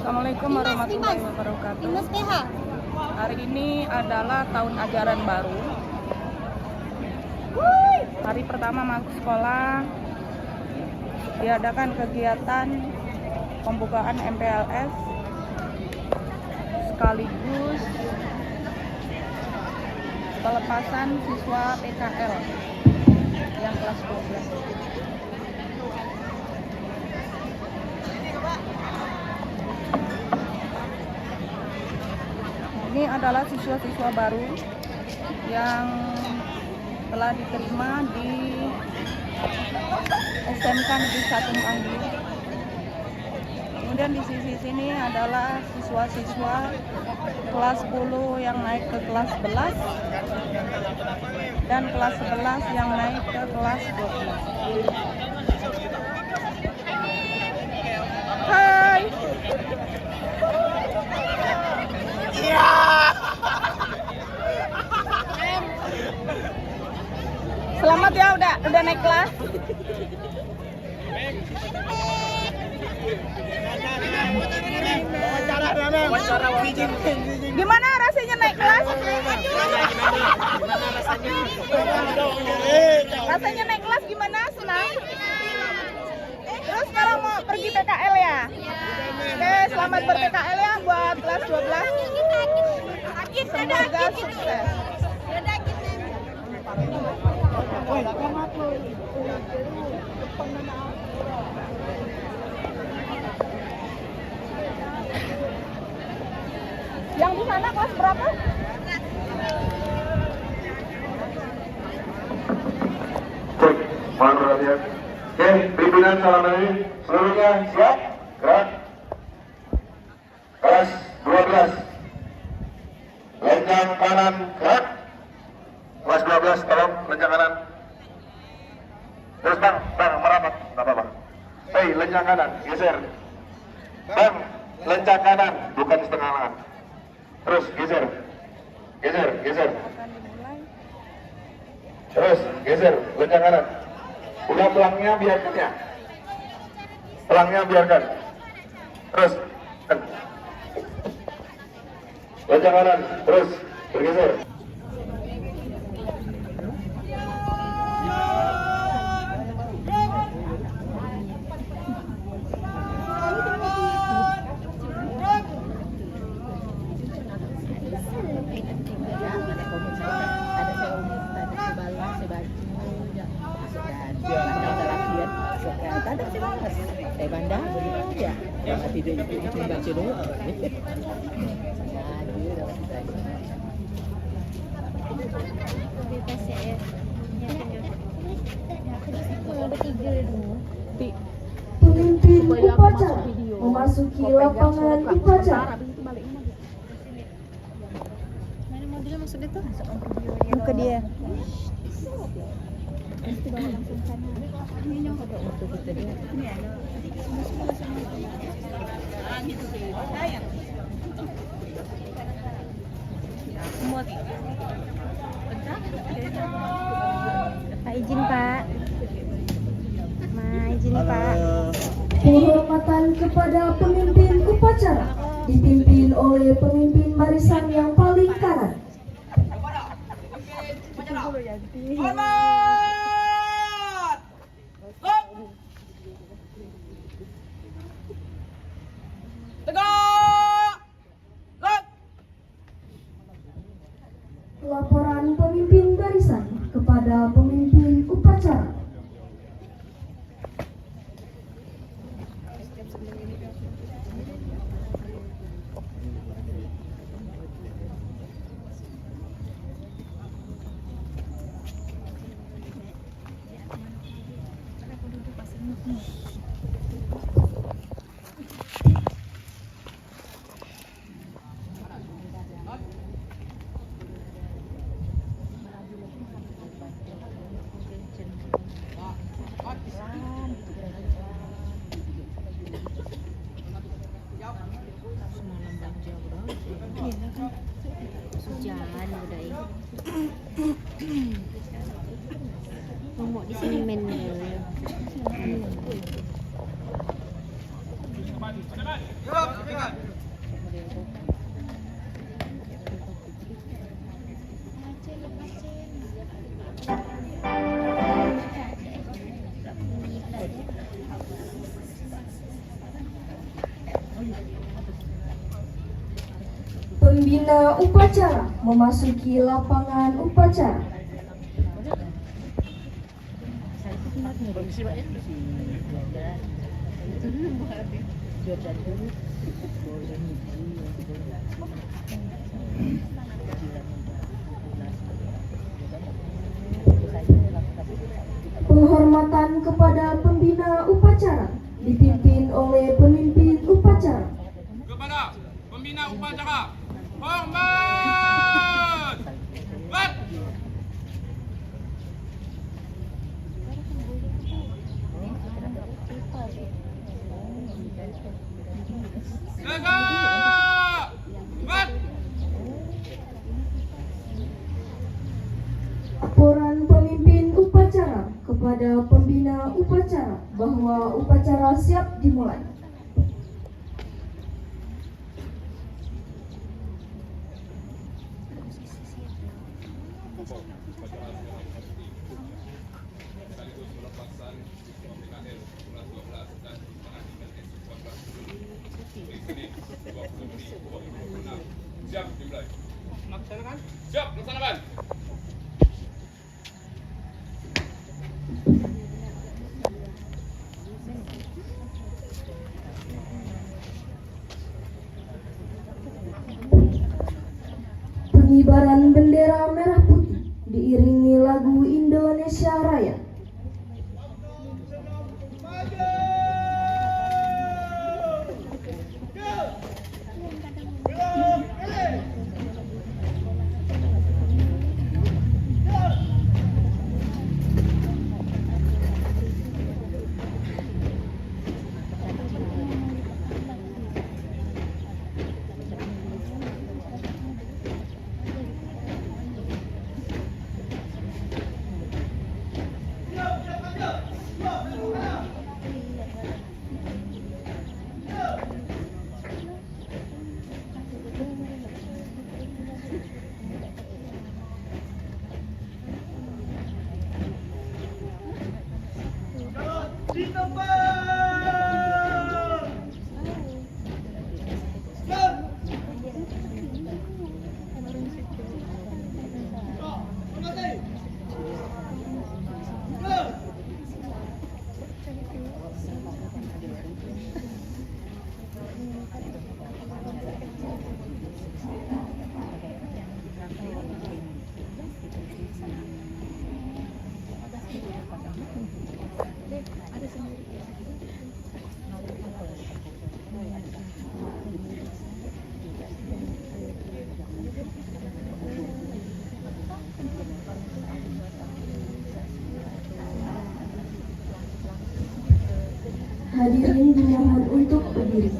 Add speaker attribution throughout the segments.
Speaker 1: Assalamualaikum warahmatullahi wabarakatuh. Hari ini adalah tahun ajaran baru. Hari pertama masuk sekolah, diadakan kegiatan pembukaan MPLS sekaligus pelepasan siswa PKL yang kelas 12. Ini adalah siswa-siswa baru yang telah diterima di SMK Negeri 1 Panggi. Kemudian di sisi sini adalah siswa-siswa kelas 10 yang naik ke kelas 11 dan kelas 11 yang naik ke kelas 12. Hai. Selamat ya, udah naik kelas. Gimana rasanya naik kelas? Rasanya naik kelas gimana? Senang? Terus sekarang mau pergi PKL ya? Oke, selamat ber-PKL ya buat kelas 12. Semoga sukses. Yang di sana kelas berapa?
Speaker 2: Cek, mohon perhatian. Oke, pimpinan salam ini seluruhnya siap? Gerak. Kelas 12. Lenjang kanan gerak. Kelas 12 tolong lenjang kanan. Terus bang merapat, nggak apa-apa. Hei, lenjang kanan, geser. Bang, lenjang kanan, bukan setengah lengan. Terus geser. Terus geser, lenjang kanan. Udah pelangnya biarkan ya. Pelangnya biarkan. Terus lenjang kanan, terus bergeser.
Speaker 3: Saya bandar ya, tidak itu baca dulu.
Speaker 4: Pemimpin upacara memasuki lapangan upacara.
Speaker 3: Mana mobilnya maksudnya tuh?
Speaker 1: Buka dia.
Speaker 5: Pak izin Pak. Izin Pak.
Speaker 4: Penghormatan kepada pemimpin upacara dipimpin oleh pemimpin barisan yang paling kanan. Laporan pemimpin barisan kepada pemimpin upacara.
Speaker 5: Hujan udah ini. Mau di sini main dulu.
Speaker 4: Pembina upacara memasuki lapangan upacara.
Speaker 3: Permisi Pak ya. Jordan dulu.
Speaker 4: Penghormatan kepada pembina upacara dipimpin oleh pemimpin upacara.
Speaker 6: Kepada pembina upacara, hormat! Buat! Tegak! Buat!
Speaker 4: Laporan pemimpin upacara kepada pembina upacara bahwa upacara siap dimulai.
Speaker 6: Siap, dimulai. Laksanakan. Siap, laksanakan.
Speaker 4: Pengibaran bendera merah putih diiringi lagu Indonesia Raya. Hadirin dimohon untuk berdiri.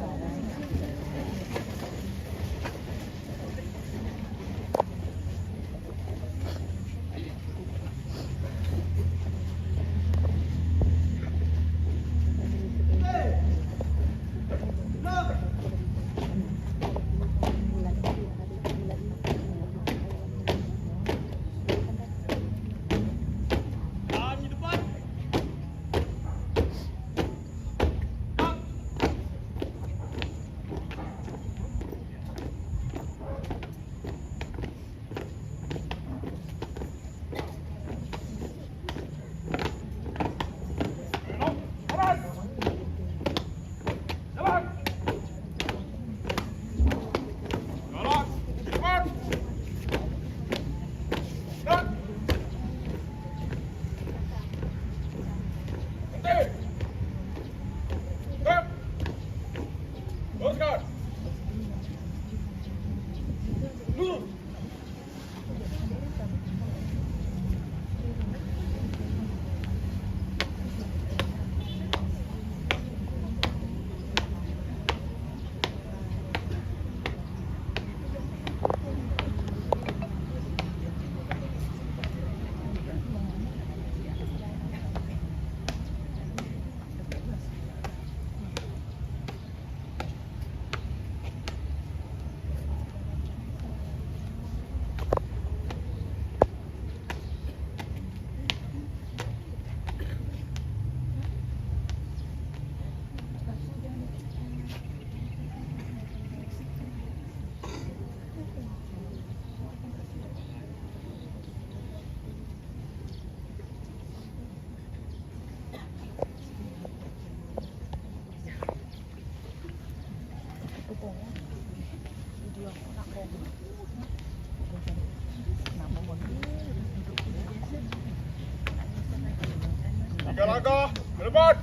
Speaker 6: Jaga, telepon,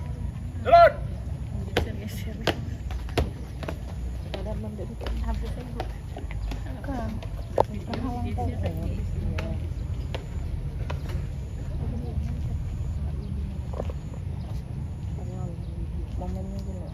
Speaker 6: jalan.
Speaker 3: Momennya dulu.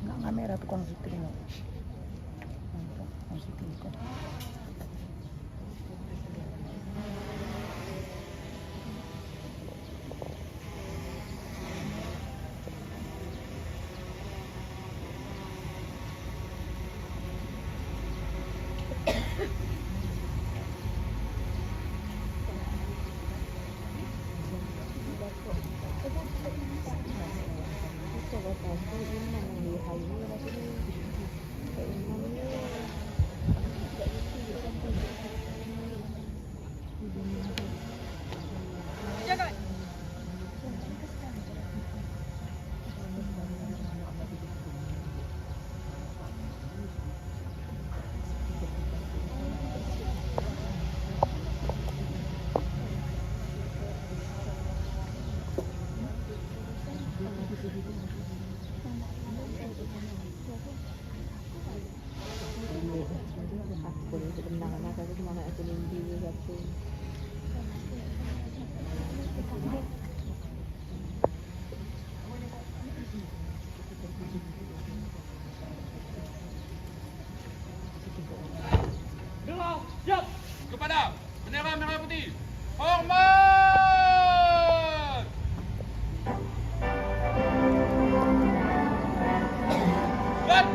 Speaker 3: Nggak kamera tukang syuting nggak? Tukang syuting kok.
Speaker 6: Siap. Kepada bendera merah putih. Hormat. Buat.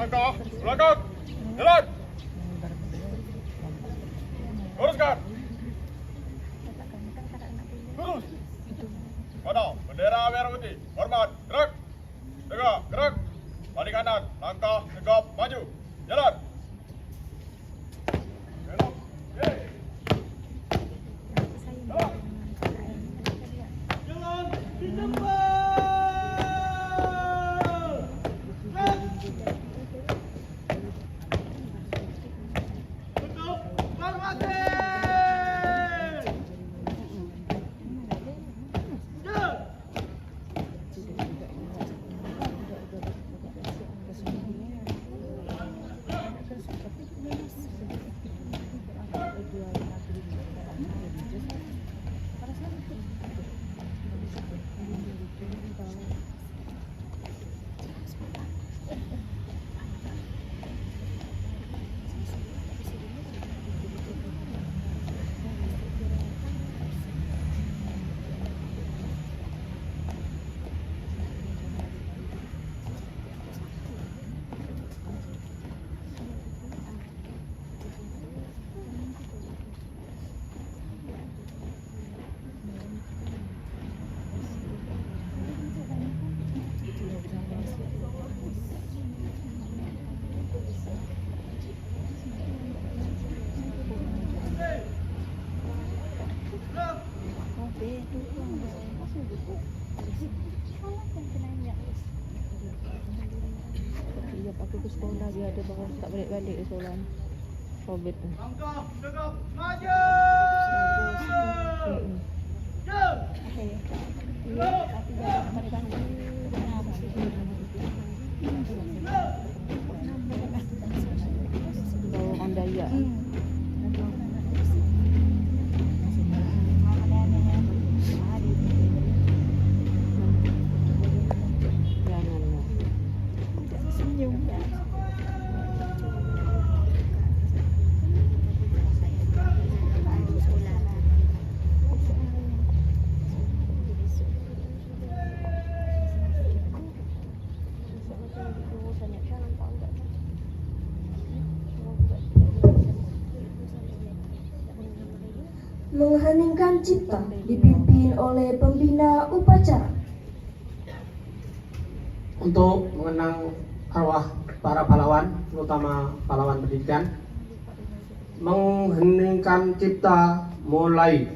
Speaker 6: Langkah, belakang, jalan. Luruskan. Lurus. Mana? Bendera merah putih. Hormat. Gerak. Tegak. Gerak. Balik kanan. Langkah. Tegap. Maju. Jalan. Belok. Yeay. Jalan. Jalan. Di depan. Untuk hormati.
Speaker 3: Iya, aku ke sekolah dia ada bangun tak balik-balik ke sekolah. Covid.
Speaker 6: Langkah. Tegap. Maju.
Speaker 3: Bawa orang Dayak. Janganlah.
Speaker 4: Mengheningkan cipta dipimpin oleh pembina upacara.
Speaker 7: Untuk mengenang arwah para pahlawan, terutama pahlawan pendidikan, mengheningkan cipta mulai.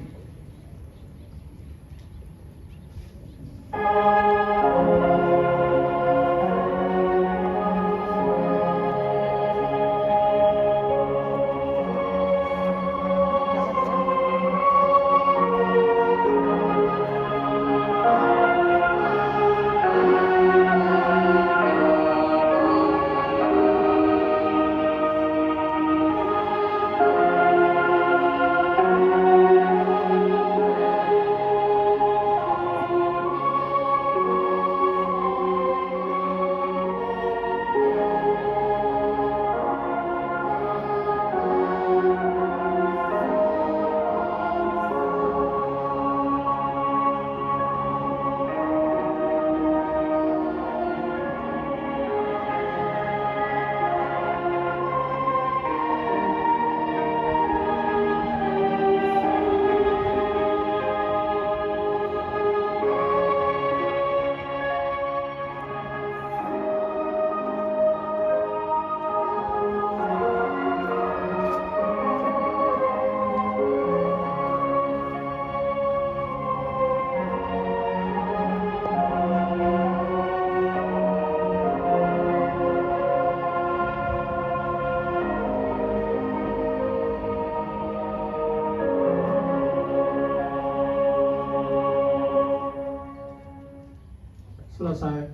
Speaker 7: Selesai.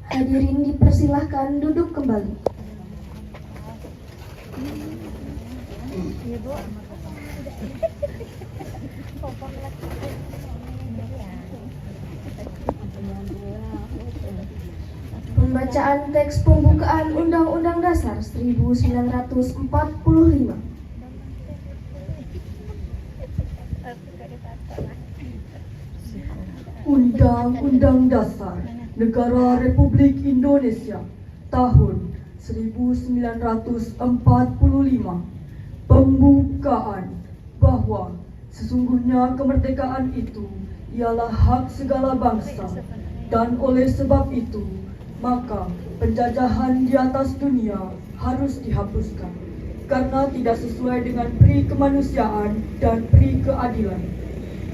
Speaker 4: Hadirin dipersilahkan duduk kembali. Pembacaan teks pembukaan Undang-Undang Dasar 1945. Undang-Undang Dasar
Speaker 8: Negara Republik Indonesia tahun 1945. Pembukaan bahwa sesungguhnya kemerdekaan itu ialah hak segala bangsa, dan oleh sebab itu maka penjajahan di atas dunia harus dihapuskan karena tidak sesuai dengan pri kemanusiaan dan pri keadilan.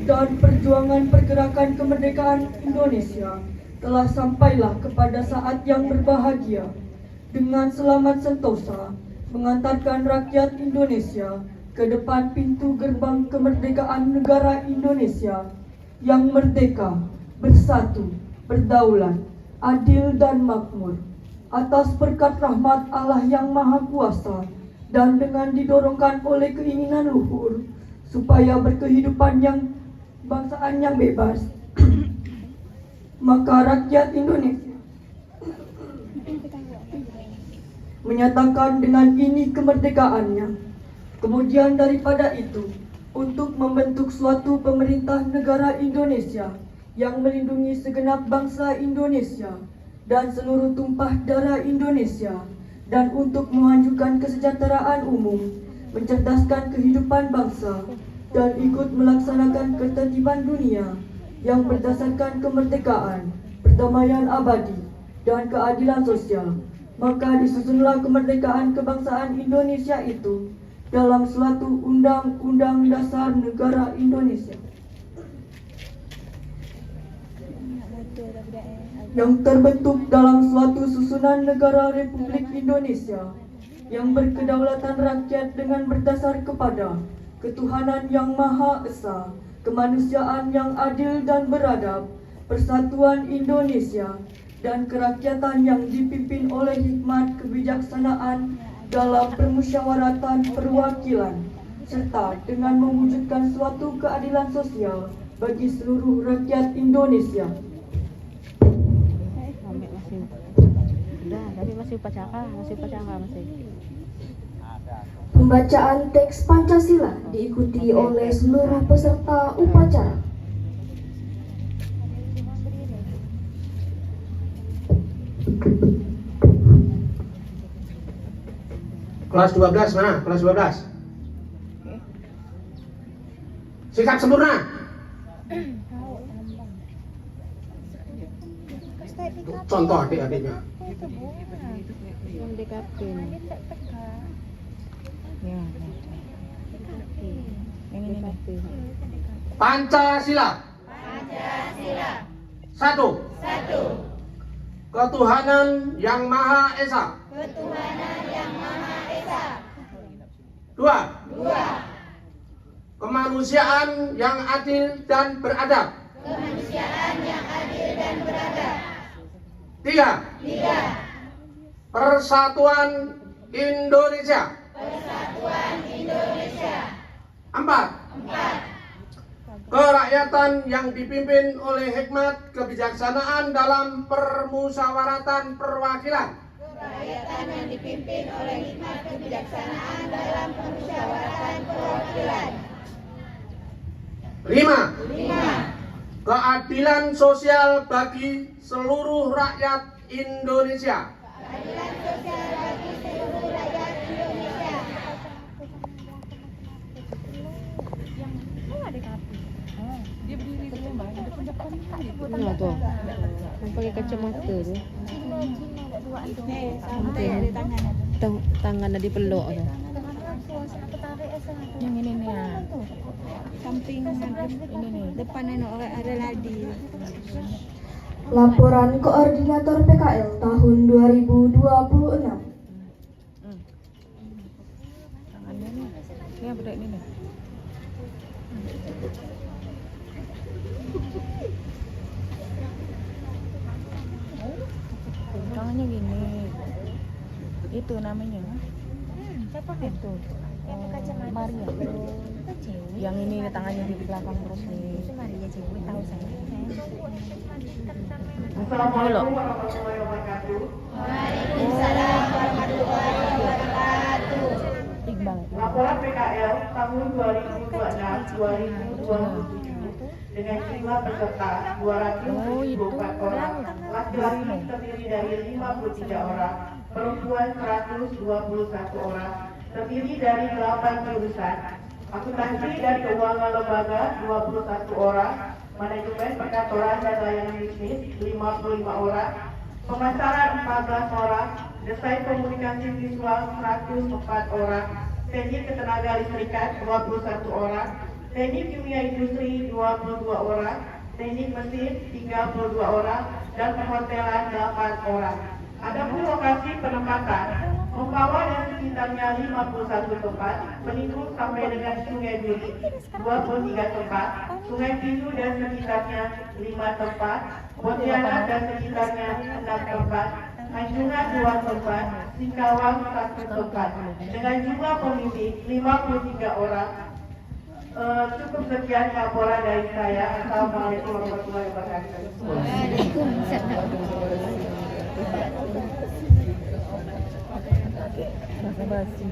Speaker 8: Dan perjuangan pergerakan kemerdekaan Indonesia telah sampailah kepada saat yang berbahagia dengan selamat sentosa mengantarkan rakyat Indonesia ke depan pintu gerbang kemerdekaan negara Indonesia yang merdeka, bersatu, berdaulat, adil dan makmur atas berkat rahmat Allah yang Maha Kuasa dan dengan didorongkan oleh keinginan luhur supaya berkehidupan yang bangsaan yang bebas. Maka rakyat Indonesia menyatakan dengan ini kemerdekaannya. Kemudian daripada itu, untuk membentuk suatu pemerintah negara Indonesia yang melindungi segenap bangsa Indonesia dan seluruh tumpah darah Indonesia, dan untuk memajukan kesejahteraan umum, mencerdaskan kehidupan bangsa, dan ikut melaksanakan ketertiban dunia yang berdasarkan kemerdekaan, perdamaian abadi, dan keadilan sosial. Maka disusunlah kemerdekaan kebangsaan Indonesia itu dalam suatu undang-undang dasar negara Indonesia yang terbentuk dalam suatu susunan negara Republik Indonesia yang berkedaulatan rakyat dengan berdasar kepada ketuhanan yang Maha Esa, kemanusiaan yang adil dan beradab, persatuan Indonesia, dan kerakyatan yang dipimpin oleh hikmat kebijaksanaan dalam permusyawaratan perwakilan, serta dengan mewujudkan suatu keadilan sosial bagi seluruh rakyat Indonesia.
Speaker 5: Masih upacara.
Speaker 4: Pembacaan teks Pancasila diikuti oleh seluruh peserta upacara.
Speaker 7: Kelas 12 mana? Kelas 12. Sikap sempurna. Contoh adik-adiknya. Pancasila. Satu. Ketuhanan yang Maha Esa. Dua. Kemanusiaan yang adil dan beradab. Tiga. Persatuan Indonesia. Empat. Kerakyatan yang dipimpin oleh hikmat kebijaksanaan dalam permusyawaratan perwakilan. Lima. Keadilan sosial bagi seluruh rakyat Indonesia.
Speaker 5: Nah tuh, yang pakai kacamata tuh. Tangannya dipeluk tuh.
Speaker 3: Yang ini nih ya.
Speaker 5: Samping ini nih, depannya ada ladi.
Speaker 4: Laporan Koordinator PKL tahun 2026.
Speaker 3: Tangannya nih. Ini apa ini nih? Tangannya gini. Itu namanya. Siapa itu? Maria. Yang ini tangannya di belakang terus nih.
Speaker 5: Maria cewek tahu saya.
Speaker 3: Halo.
Speaker 1: Waalaikumsalam warahmatullahi wabarakatuh.
Speaker 3: Iqbal.
Speaker 9: Laporan PKL tahun 2026-2027 dengan jumlah peserta 274 orang. Laki-laki terdiri dari 53 orang, perempuan 121 orang, terdiri dari 8 jurusan. Akuntansi dan keuangan lembaga 21 orang, manajemen perkantoran dan layanan bisnis 55 orang, pemasaran 14 orang, desain komunikasi visual 104 orang, teknik ketenaga listrikan 21 orang, teknik kimia industri 22 orang, teknik mesin 32 orang, dan perhotelan 8 orang. Adapun lokasi penempatan, Mempawah dan sekitarnya 51 tempat, Peninggung sampai dengan Sungai Bili 23 tempat, Sungai Pindu dan sekitarnya 5 tempat, Pontianak dan sekitarnya 6 tempat, Anjungan 2 tempat, Singkawang 1 tempat. Dengan jumlah komisi 53 orang. Cukup sekian laporan dari saya. Assalamualaikum warahmatullahi wabarakatuh.
Speaker 3: Basa-basi.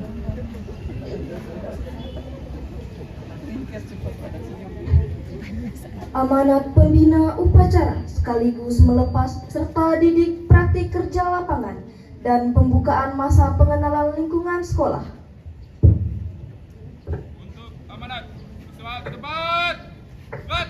Speaker 4: Amanat pembina upacara sekaligus melepas serta didik praktik kerja lapangan dan pembukaan masa pengenalan lingkungan sekolah.
Speaker 6: Untuk amanat, semua ke tempat. Buat.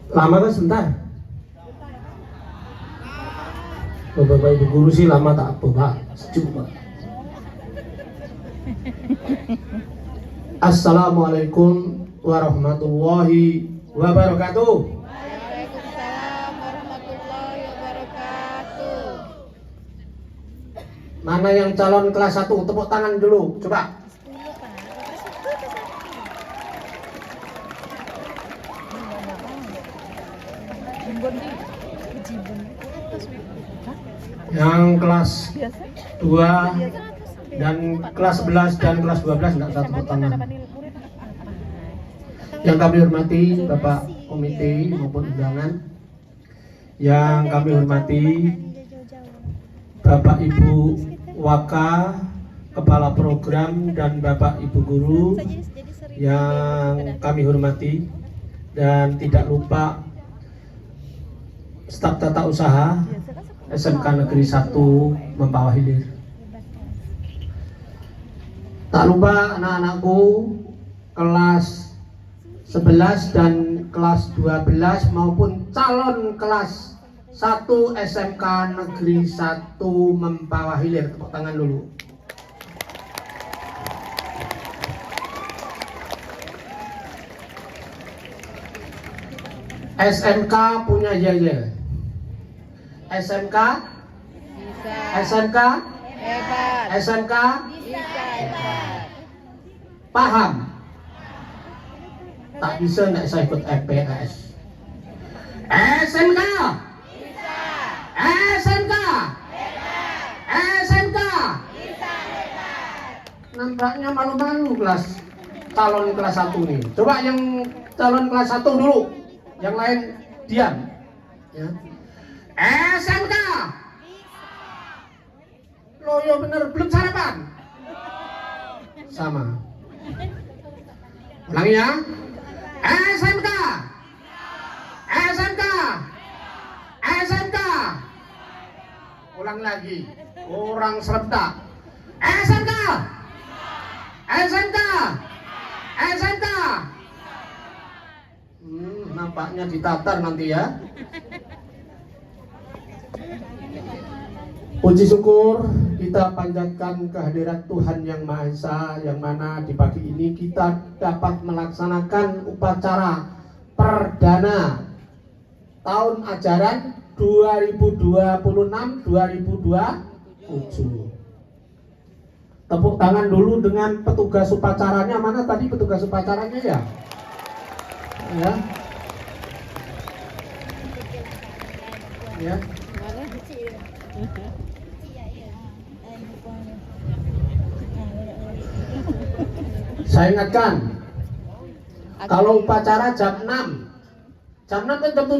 Speaker 7: Lama kan sebentar? Bapak Ibu guru sih lama tak apa Pak, sejuk Pak. Assalamualaikum warahmatullahi wabarakatuh.
Speaker 5: Waalaikumsalam warahmatullahi wabarakatuh.
Speaker 7: Mana yang calon kelas 1? Tepuk tangan dulu, coba. Yang kelas 2 dan kelas 11 dan kelas 12 enggak usah tepuk tangan. Yang kami hormati Bapak Komite maupun undangan, yang kami hormati Bapak Ibu Waka, Kepala Program, dan Bapak Ibu Guru yang kami hormati, dan tidak lupa staf tata usaha SMK Negeri 1 Mempawah Hilir. Tak lupa anak-anakku kelas 11 dan kelas 12 maupun calon kelas 1 SMK Negeri 1 Mempawah Hilir. Tepuk tangan dulu. SMK punya yel-yel. SMK
Speaker 5: Bisa.
Speaker 7: SMK
Speaker 5: Hebat.
Speaker 7: SMK
Speaker 5: Bisa hebat.
Speaker 7: paham. Tak bisa nggak saya ikut EPS. SMK
Speaker 5: Bisa.
Speaker 7: SMK
Speaker 5: Hebat.
Speaker 7: SMK.
Speaker 5: Bisa hebat.
Speaker 7: Nampaknya malu-malu kelas calon kelas 1 nih. Coba yang calon kelas 1 dulu, yang lain diam ya. SMK. Loh ya bener, belum sarapan? Sama. Ulangi ya. SMK. SMK. SMK. Ulang lagi. Orang serentak. SMK. SMK. SMK. Nampaknya ditatar nanti ya. Puji syukur kita panjatkan kehadirat Tuhan Yang Maha Esa, yang mana di pagi ini kita dapat melaksanakan upacara perdana tahun ajaran 2026-2027. Tepuk tangan dulu dengan petugas upacaranya. Mana tadi petugas upacaranya ya? Ya. Ya. Saya ingatkan, kalau upacara jam 6. Jam 6 kan jam 7?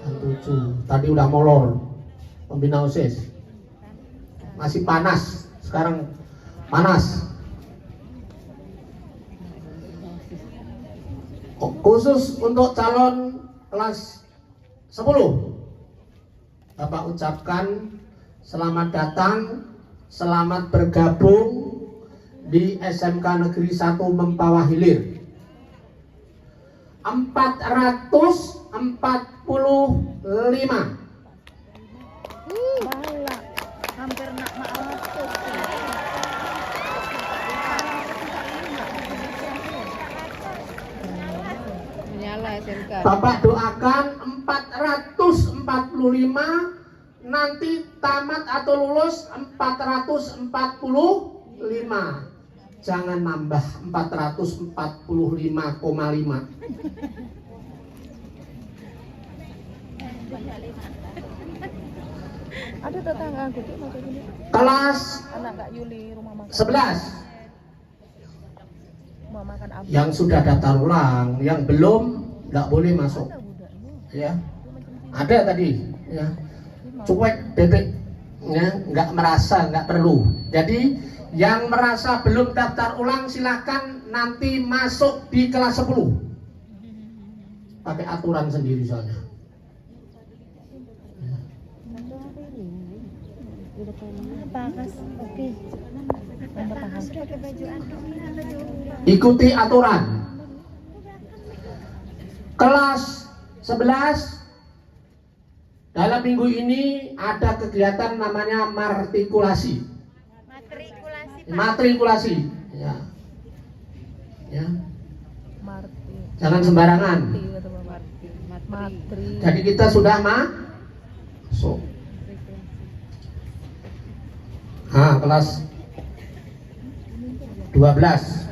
Speaker 7: Jam 7. Tadi udah molor. pembina OSIS. Masih panas, sekarang panas. Khusus untuk calon kelas 10, Bapak ucapkan selamat datang, selamat bergabung di SMK Negeri 1 Mempawah Hilir. 445.
Speaker 3: Malah hampir nak maaf.
Speaker 5: Menyala SMK.
Speaker 7: Bapak doakan 445 nanti tamat atau lulus 445. Jangan nambah 445,5.
Speaker 3: Ada tetangga aku tuh macam ini.
Speaker 7: Kelas
Speaker 3: Anak Kak Yuli rumah makan.
Speaker 7: 11
Speaker 3: Rumah makan Abu.
Speaker 7: yang sudah daftar ulang, yang belum nggak boleh masuk. Ya, ada tadi. Ya, cuek bebek. Ya, nggak merasa, nggak perlu. Jadi yang merasa belum daftar ulang silahkan nanti masuk di kelas 10. Pakai aturan sendiri soalnya. Ikuti aturan. Kelas 11 dalam minggu ini ada kegiatan namanya matrikulasi. Matrikulasi. Ya. Ya. Jangan sembarangan. Jadi kita sudah masuk. Kelas 12.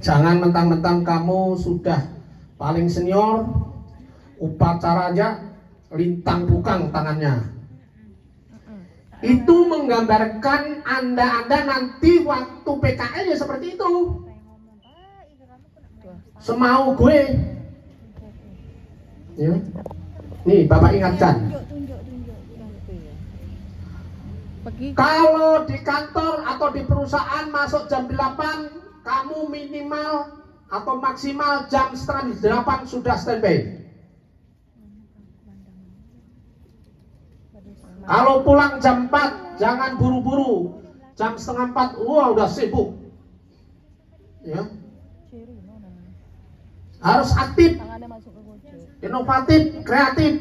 Speaker 7: Jangan mentang-mentang kamu sudah paling senior, upacara aja lintang bukang tangannya. Itu menggambarkan Anda nanti waktu PKL ya seperti itu. Semau gue. Ya. Nih, Bapak ingatkan. Kalau di kantor atau di perusahaan masuk jam 8, kamu minimal atau maksimal jam 7:30 sudah standby. Kalau pulang jam 4, jangan buru-buru. Jam 3:30, wah udah sibuk. Ya. Harus aktif, inovatif, kreatif.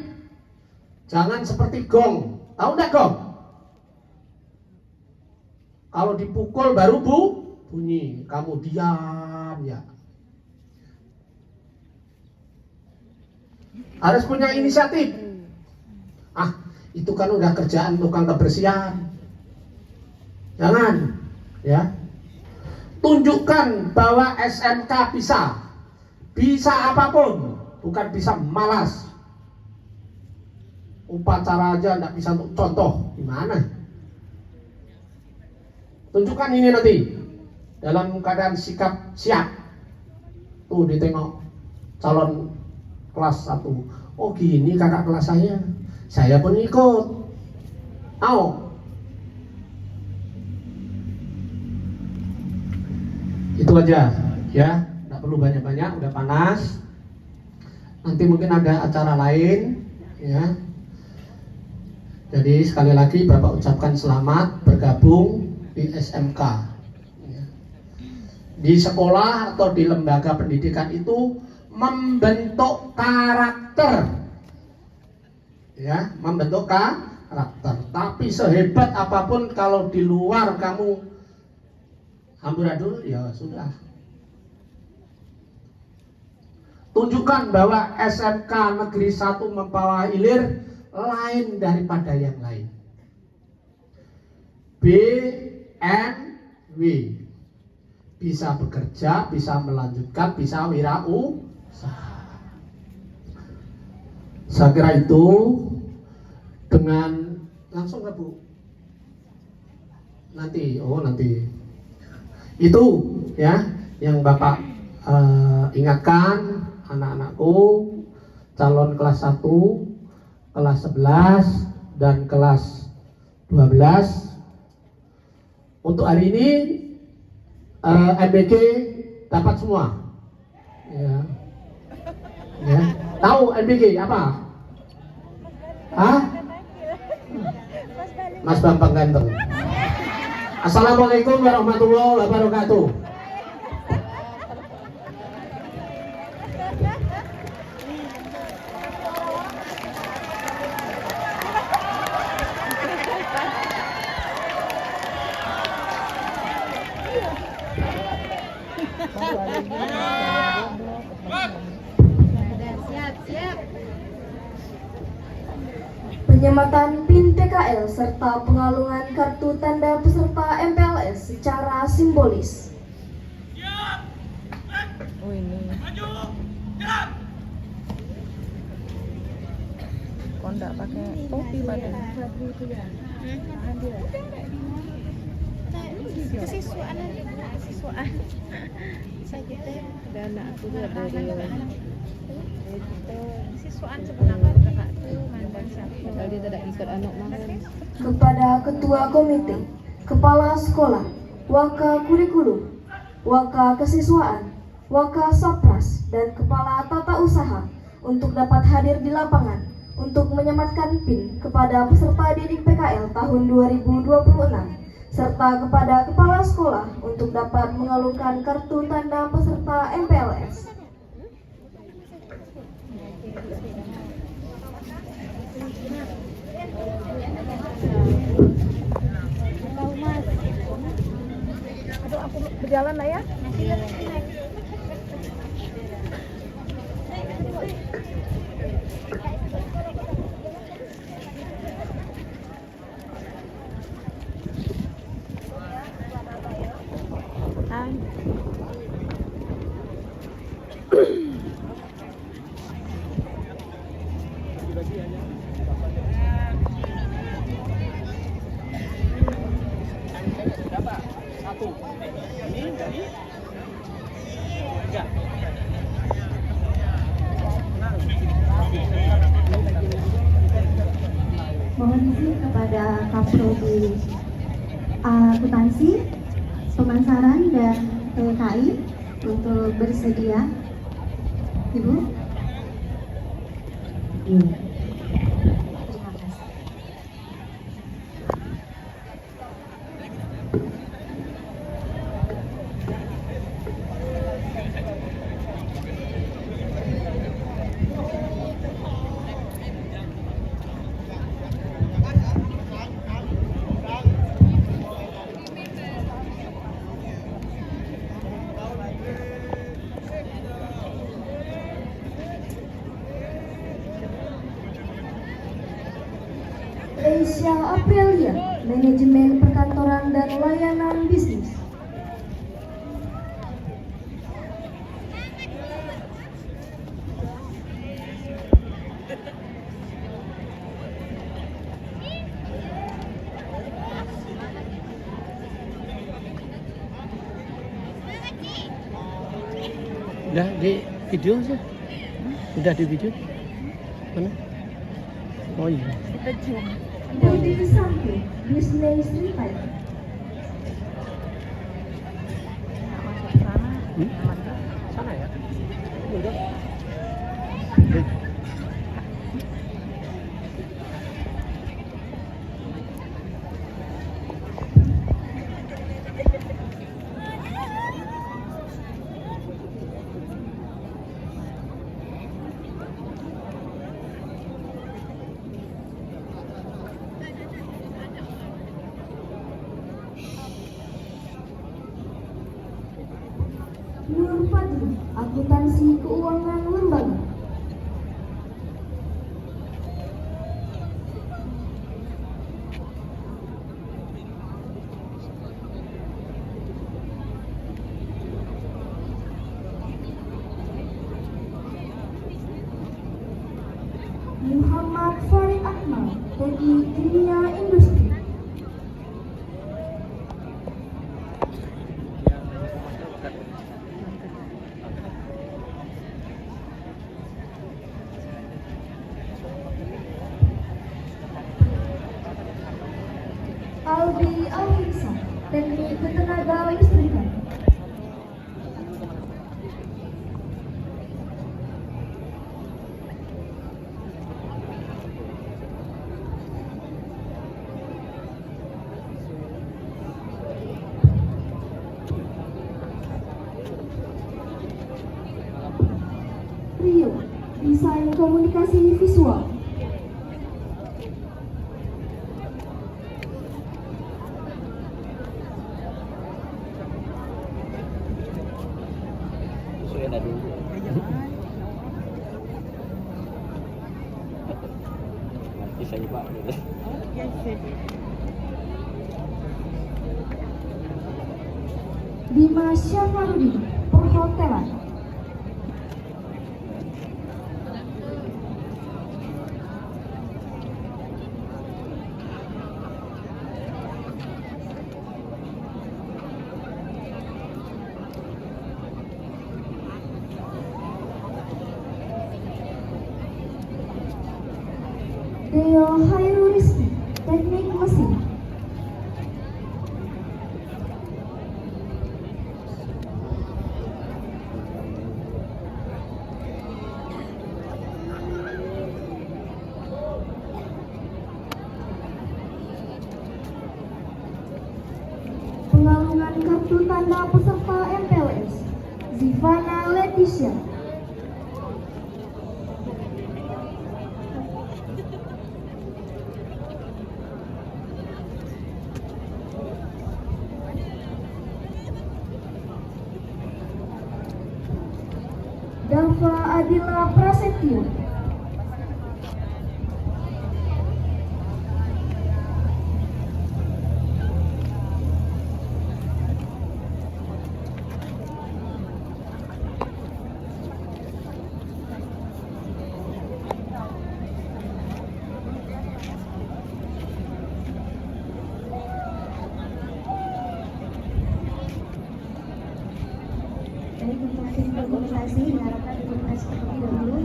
Speaker 7: Jangan seperti gong. Tahu nggak gong? Kalau dipukul baru bunyi, kamu diam ya. Harus punya inisiatif. Itu kan udah kerjaan tukang kebersihan. Jangan, ya. Tunjukkan bahwa SMK bisa apapun, bukan bisa malas. Upacara aja nggak bisa untuk contoh, gimana? Tunjukkan ini nanti dalam keadaan sikap siap. Tuh ditengok calon kelas 1. Oh gini kakak kelas saya pun ikut. Itu aja ya, nggak perlu banyak-banyak, udah panas. Nanti mungkin ada acara lain ya. Jadi sekali lagi Bapak ucapkan selamat bergabung di SMK. Di sekolah atau di lembaga pendidikan itu membentuk karakter. Ya, membentuk karakter. Tapi sehebat apapun kalau di luar kamu amburadul, ya sudah. Tunjukkan bahwa SMK Negeri 1 Mempawah Hilir lain daripada yang lain. BNW, bisa bekerja, bisa melanjutkan, bisa wirausaha. Saya kira itu dengan langsung nggak Bu? Nanti itu ya yang Bapak ingatkan anak-anakku calon kelas 1 kelas 11 dan kelas 12. Untuk hari ini MBG dapat semua. Ya. Ya. Tahu MBG apa? Hah? Mas Bambang Ganteng. Assalamualaikum warahmatullahi wabarakatuh.
Speaker 4: Penyematan PIN PKL serta pengalungan kartu tanda peserta MPLS secara simbolis.
Speaker 3: Oh ini. Kok enggak pakai topi badan?
Speaker 5: Kesiswaan aja, kesiswaan. Saya kita ada anak aku dari siswaan sebenarnya kakak tuh mandang siapa. Kalau dia tidak ikut anak makan.
Speaker 4: Kepada Ketua Komite, Kepala Sekolah, Waka Kurikulum, Waka Kesiswaan, Waka Sapras, dan Kepala Tata Usaha untuk dapat hadir di lapangan untuk menyematkan PIN kepada peserta didik PKL tahun 2026 serta kepada Kepala Sekolah untuk dapat mengalungkan kartu tanda peserta MPLS.
Speaker 1: Aduh, aku berjalan lah ya.
Speaker 10: Mohon izin kepada Kaprodi Akuntansi, Pemasaran dan PKI untuk bersedia. Ibu. Terima kasih.
Speaker 4: Leisha Aprilia, Manajemen Perkantoran dan Layanan Bisnis.
Speaker 7: Udah di video sih? Udah di video? Mana? Oh iya.
Speaker 3: Kita zoom.
Speaker 4: Budi Sampi, Bisnis Retail.
Speaker 3: Masuk sana. Aman kan?
Speaker 7: Sana ya? Udah.
Speaker 4: Nur Fadli, Akuntansi Keuangan Lembaga. Muhammad Farid Akmal, Teknik Kimia Industri. Aldi Alwinsa, Teknik Ketenaga Listrikan. Rio, Desain Komunikasi Visual. Dimas Syafarudin, Perhotelan. Deo Hairul Rizky, Teknik Mesin. Pengalungan kartu tanda peserta MPLS, Zivana Leticia. Dava Adila Prasetyo. Baik, untuk tim komunikasi diharapkan dituntas terlebih dahulu.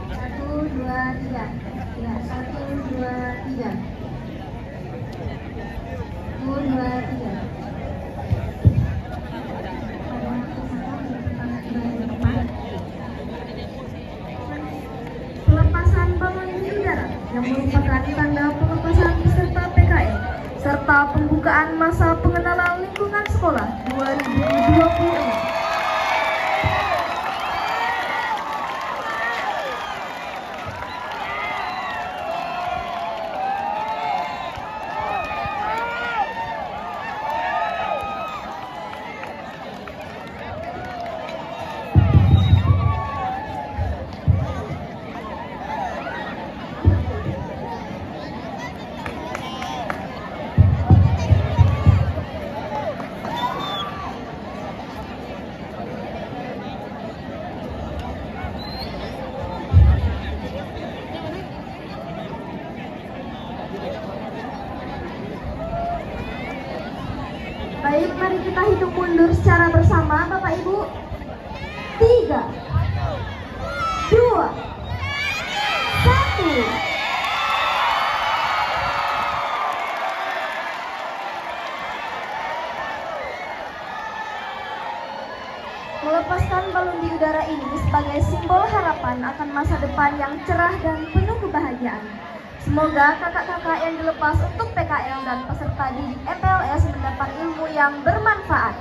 Speaker 4: Satu, dua, tiga. Ya, 1, 2, 3. 1, 2, 3. Pelepasan balon di udara yang merupakan tanda pelepasan peserta PKL serta pembukaan masa pengenalan lingkungan sekolah 2026. Baik, mari kita hitung mundur secara bersama, Bapak Ibu. 3, 2, 1. Melepaskan balon di udara ini sebagai simbol harapan akan masa depan yang cerah dan penuh kebahagiaan. Semoga kakak-kakak yang dilepas untuk PKL dan peserta didik MPLS mendapat ilmu yang bermanfaat.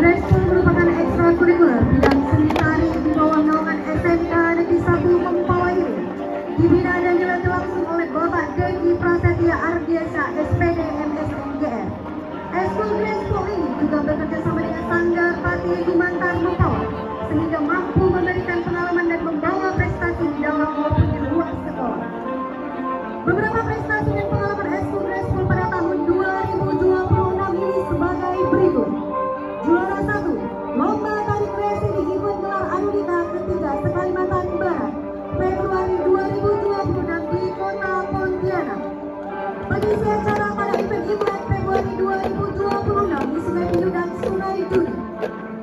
Speaker 4: Brexpol merupakan ekstrakurikuler bidang seni tari di bawah naungan SMK Negeri 1 Mempawai, dibina dan dilatih langsung oleh Bapak Dedi Prasetya
Speaker 10: Kumantan Mempawah, sehingga mampu memberikan pengalaman dan membawa prestasi di dalam maupun di luar sekolah. Beberapa prestasi dan pengalaman eskul pada tahun 2026 ini sebagai berikut. Juara 1, Lomba Tari Kreasi di event gelar Anudita ketiga Kalimantan Barat, Februari 2026 di Kota Pontianak. Pengisi acara pada event Imlek Februari 2026 di Sungai Pinyu dan Sungai Juni.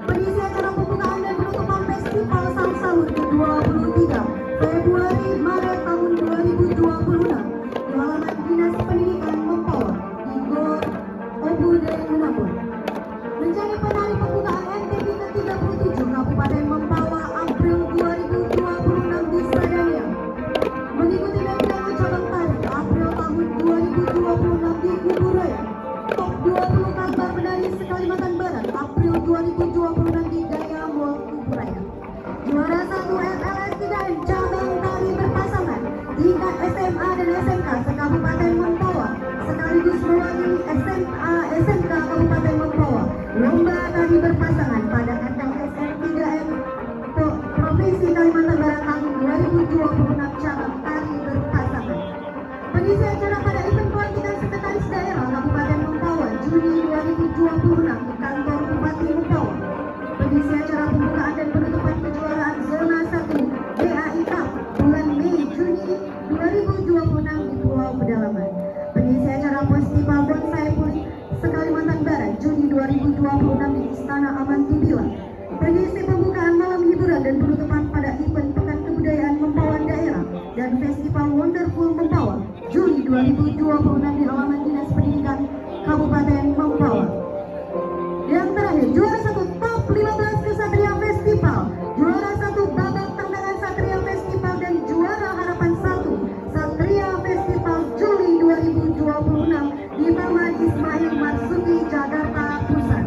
Speaker 10: Pengisi acara pembukaan dan penutupan Festival Sang Sahur di 23 Februari Maret tahun 2026 di halaman Dinas Pendidikan Mempawah di Gor Obude Menabur. Menjadi penari pembukaan MTB ke-37 Kabupaten Mempawah April 2026 di Sadania. Mengikuti Danau Cabang Tari April tahun 2026 di Kuburaya. Top 20 Kabar Penari se-Kalimantan Barat April 2026 di Gaya Mall Kuburaya. Juara 1 FLS 3M Cabang Tari Berpasangan tingkat SMA dan SMK se-Kabupaten Mempawah sekaligus mewakili SMA SMK Kabupaten Mempawah Lomba Tari Berpasangan pada FLSM 3M Provinsi Kalimantan Barat tahun 2026 Cabang Tari Berpasangan. Pengisi acara pada event pelantikan Sekretaris Daerah Kabupaten Mempawah Juni 2026 di kantor Bupati Mempawah. Pengisi acara pembukaan dan penutupan kejuaraan Zona 1 BAI Cup bulan Mei Juni 2026 di Pulau Pedalaman. Pengisi acara Festival Bonsai Puri se-Kalimantan Barat Juni 2026 di Istana Aman Tibila. Pengisi pembukaan malam hiburan dan penutupan pada event Pekan Kebudayaan Mempawah Daerah dan Festival Wonderful Mempawah Juli 2026 di halaman Dinas Pendidikan Kabupaten Mempawah. Yang terakhir, juara 1 Top 15 Kesatria Festival, juara 1 Babak Tantangan Satria Festival dan juara Harapan 1 Satria Festival Juli 2026 di Taman Ismail Marzuki, Jakarta Pusat.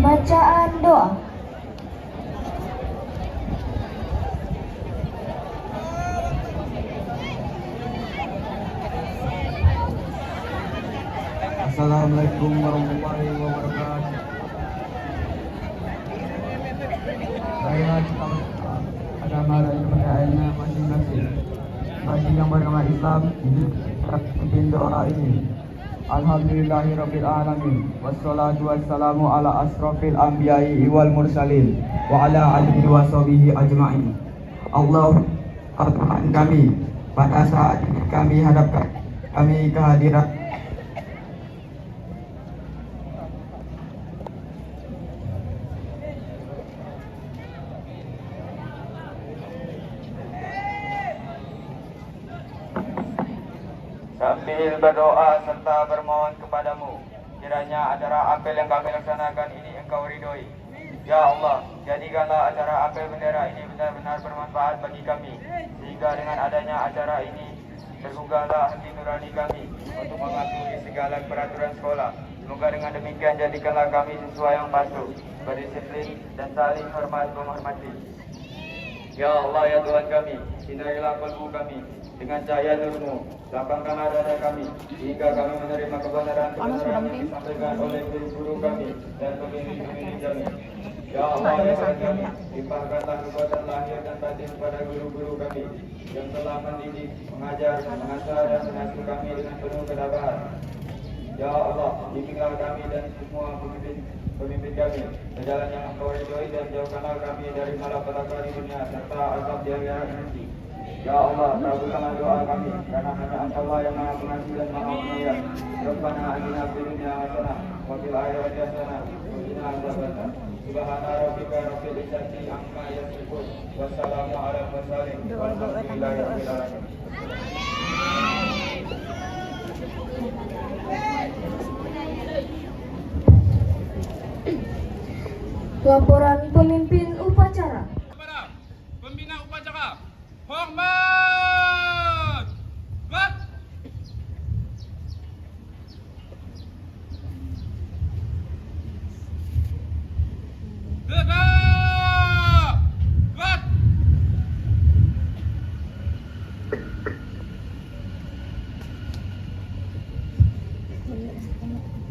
Speaker 4: Pembacaan doa.
Speaker 11: Assalamualaikum warahmatullahi wabarakatuh. Saya kita agama dan kepercayaannya masing-masing. Bagi yang beragama Islam, pimpin doa ini. Alhamdulillahirabbil alamin. Wassalatu wassalamu ala asrofil anbiya'i wal mursalin wa ala alihi wa sahbihi ajma'in. Allah Tuhan kami, pada saat kami hadapkan kami kehadiran sambil berdoa serta bermohon kepadamu, kiranya acara apel yang kami laksanakan ini Engkau ridhoi. Ya Allah, jadikanlah acara apel bendera ini benar-benar bermanfaat bagi kami, sehingga dengan adanya acara ini tergugahlah hati nurani kami untuk mematuhi segala peraturan sekolah. Semoga dengan demikian jadikanlah kami siswa yang patuh, berdisiplin dan saling hormat menghormati. Ya Allah, ya Tuhan kami, sinarilah kalbu kami dengan cahaya nur-Mu, lapangkanlah dada kami hingga kami menerima kebenaran yang disampaikan oleh guru-guru kami dan pemimpin-pemimpin kami. Ya Allah, ya Tuhan kami, limpahkanlah kekuatan lahir dan batin kepada guru-guru kami yang telah mendidik, mengajar, mengasah dan mengasuh kami dengan penuh kesabaran. Ya Allah, bimbinglah kami dan semua pemimpin kami ke jalan yang Engkau ridhoi dan jauhkanlah kami dari malapetaka di dunia serta azab di akhirat nanti. Ya Allah, kabulkanlah doa kami, karena hanya Engkau yang Maha Pengasih dan Maha Penyayang. Rabbana atina fid dunya hasanah wa fil akhirati hasanah wa qina adzabannar. Subhana rabbika rabbil izzati amma yasifun. Wassalamu ala mursalin walhamdulillahi rabbil alamin.
Speaker 4: Laporan pemimpin upacara.
Speaker 6: Kepada pembina upacara, hormat! Gerak! Gerak! Gerak!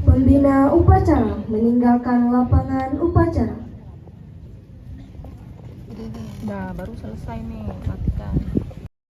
Speaker 4: Pembina upacara meninggalkan lapangan upacara.
Speaker 3: Udah baru selesai nih, matikan.